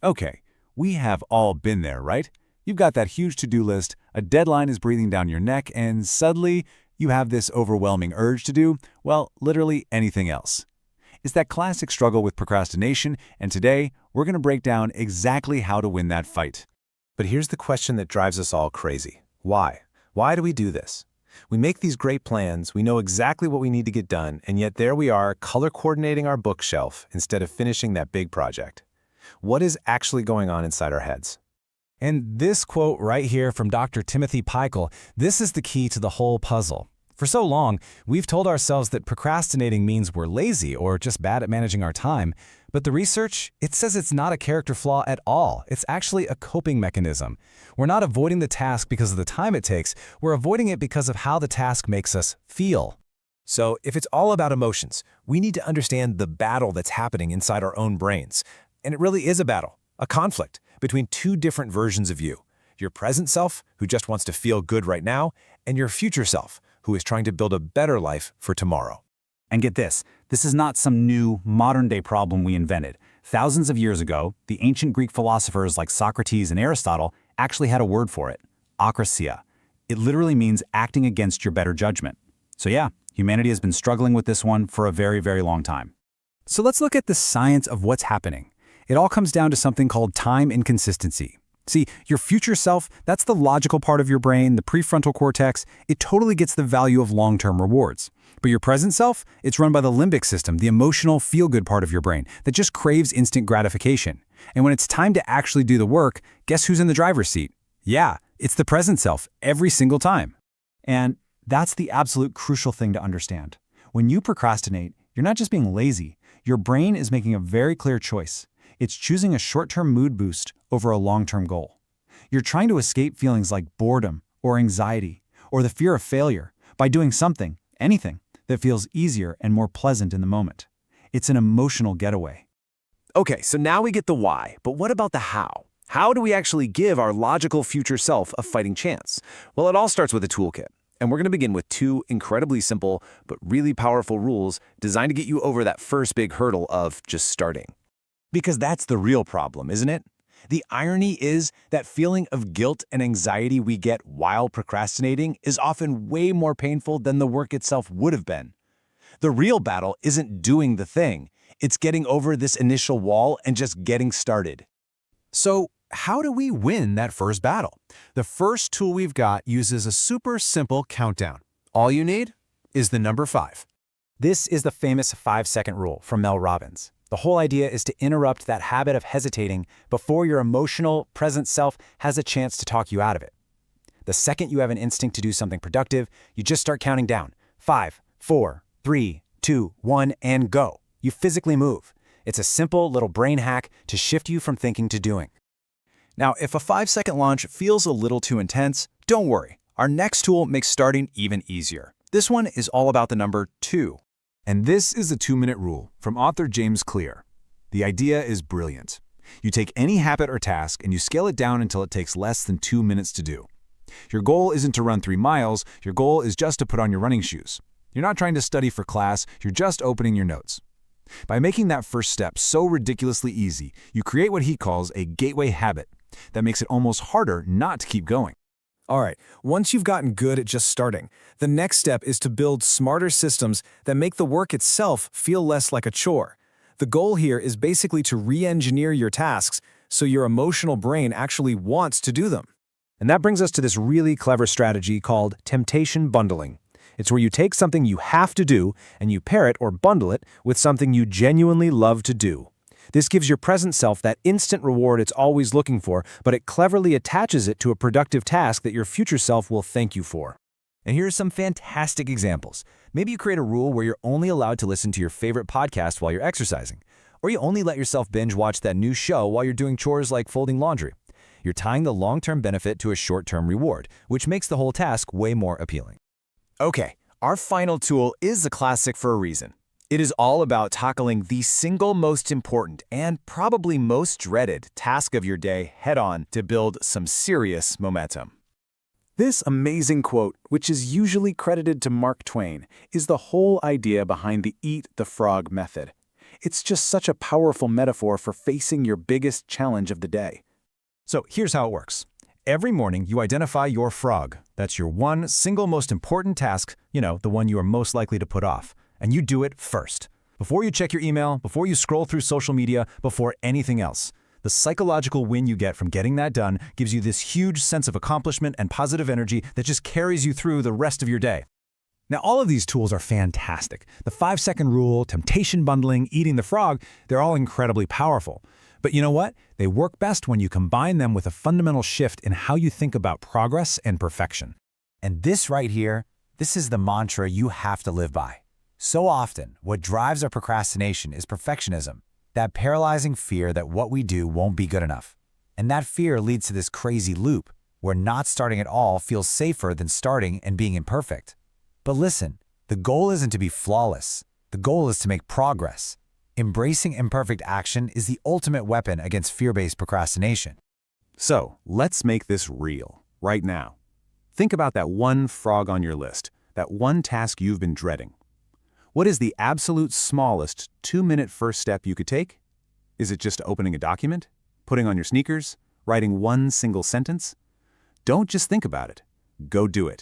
Okay, we have all been there, right? You've got that huge to-do list, a deadline is breathing down your neck, and suddenly you have this overwhelming urge to do, well, literally anything else. It's that classic struggle with procrastination, and today we're going to break down exactly how to win that fight. But here's the question that drives us all crazy. Why? Why do we do this? We make these great plans, we know exactly what we need to get done, and yet there we are, color coordinating our bookshelf instead of finishing that big project. What is actually going on inside our heads? And this quote right here from Dr. Timothy Peichel, this is the key to the whole puzzle. For so long, we've told ourselves that procrastinating means we're lazy or just bad at managing our time. But the research, it says it's not a character flaw at all. It's actually a coping mechanism. We're not avoiding the task because of the time it takes. We're avoiding it because of how the task makes us feel. So if it's all about emotions, we need to understand the battle that's happening inside our own brains. And it really is a battle, a conflict between two different versions of you. Your present self, who just wants to feel good right now, and your future self, who is trying to build a better life for tomorrow. And get this is not some new, modern-day problem we invented. Thousands of years ago, the ancient Greek philosophers like Socrates and Aristotle actually had a word for it, akrasia. It literally means acting against your better judgment. So yeah, humanity has been struggling with this one for a very, very long time. So let's look at the science of what's happening. It all comes down to something called time inconsistency. See, your future self, that's the logical part of your brain, the prefrontal cortex. It totally gets the value of long-term rewards. But your present self, it's run by the limbic system, the emotional, feel-good part of your brain that just craves instant gratification. And when it's time to actually do the work, guess who's in the driver's seat? Yeah, it's the present self, every single time. And that's the absolute crucial thing to understand. When you procrastinate, you're not just being lazy. Your brain is making a very clear choice. It's choosing a short-term mood boost over a long-term goal. You're trying to escape feelings like boredom or anxiety or the fear of failure by doing something, anything, that feels easier and more pleasant in the moment. It's an emotional getaway. Okay, so now we get the why, but what about the how? How do we actually give our logical future self a fighting chance? Well, it all starts with a toolkit. And we're going to begin with two incredibly simple but really powerful rules designed to get you over that first big hurdle of just starting. Because that's the real problem, isn't it? The irony is that feeling of guilt and anxiety we get while procrastinating is often way more painful than the work itself would have been. The real battle isn't doing the thing. It's getting over this initial wall and just getting started. So how do we win that first battle? The first tool we've got uses a super simple countdown. All you need is the number 5. This is the famous 5-second rule from Mel Robbins. The whole idea is to interrupt that habit of hesitating before your emotional, present self has a chance to talk you out of it. The second you have an instinct to do something productive, you just start counting down. 5, 4, 3, 2, 1, and go. You physically move. It's a simple little brain hack to shift you from thinking to doing. Now, if a 5-second launch feels a little too intense, don't worry. Our next tool makes starting even easier. This one is all about the number 2. And this is the 2-minute rule from author James Clear. The idea is brilliant. You take any habit or task and you scale it down until it takes less than 2 minutes to do. Your goal isn't to run 3 miles, your goal is just to put on your running shoes. You're not trying to study for class, you're just opening your notes. By making that first step so ridiculously easy, you create what he calls a gateway habit that makes it almost harder not to keep going. All right, once you've gotten good at just starting, the next step is to build smarter systems that make the work itself feel less like a chore. The goal here is basically to re-engineer your tasks so your emotional brain actually wants to do them. And that brings us to this really clever strategy called temptation bundling. It's where you take something you have to do and you pair it or bundle it with something you genuinely love to do. This gives your present self that instant reward it's always looking for, but it cleverly attaches it to a productive task that your future self will thank you for. And here are some fantastic examples. Maybe you create a rule where you're only allowed to listen to your favorite podcast while you're exercising. Or you only let yourself binge watch that new show while you're doing chores like folding laundry. You're tying the long-term benefit to a short-term reward, which makes the whole task way more appealing. Okay, our final tool is a classic for a reason. It is all about tackling the single most important and probably most dreaded task of your day head-on to build some serious momentum. This amazing quote, which is usually credited to Mark Twain, is the whole idea behind the Eat the Frog method. It's just such a powerful metaphor for facing your biggest challenge of the day. So here's how it works. Every morning, you identify your frog. That's your one single most important task, the one you are most likely to put off. And you do it first. Before you check your email, before you scroll through social media, before anything else. The psychological win you get from getting that done gives you this huge sense of accomplishment and positive energy that just carries you through the rest of your day. Now, all of these tools are fantastic. The 5-second rule, temptation bundling, eating the frog, they're all incredibly powerful. But you know what? They work best when you combine them with a fundamental shift in how you think about progress and perfection. And this right here, this is the mantra you have to live by. So often, what drives our procrastination is perfectionism, that paralyzing fear that what we do won't be good enough. And that fear leads to this crazy loop, where not starting at all feels safer than starting and being imperfect. But listen, the goal isn't to be flawless. The goal is to make progress. Embracing imperfect action is the ultimate weapon against fear-based procrastination. So, let's make this real, right now. Think about that one frog on your list, that one task you've been dreading. What is the absolute smallest 2-minute first step you could take? Is it just opening a document? Putting on your sneakers? Writing one single sentence? Don't just think about it. Go do it.